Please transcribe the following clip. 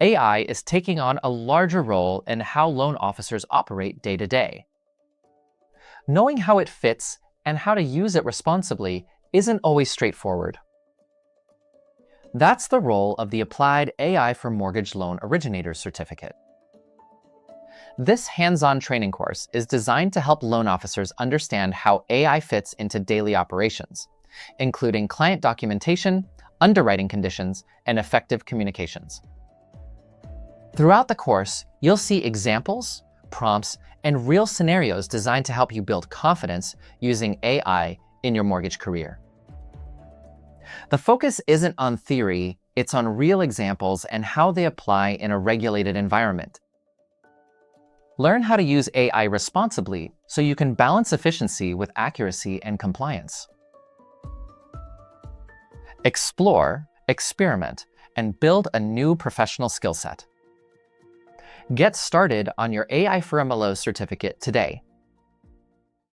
AI is taking on a larger role in how loan officers operate day to day. Knowing how it fits and how to use it responsibly isn't always straightforward. That's the role of the Applied AI for Mortgage Loan Originators certificate. This hands-on training course is designed to help loan officers understand how AI fits into daily operations, including client documentation, underwriting conditions, and effective communications. Throughout the course, you'll see examples, prompts, and real scenarios designed to help you build confidence using AI in your mortgage career. The focus isn't on theory, it's on real examples and how they apply in a regulated environment. Learn how to use AI responsibly so you can balance efficiency with accuracy and compliance. Explore, experiment, and build a new professional skill set. Get started on your AI for MLOs certificate today.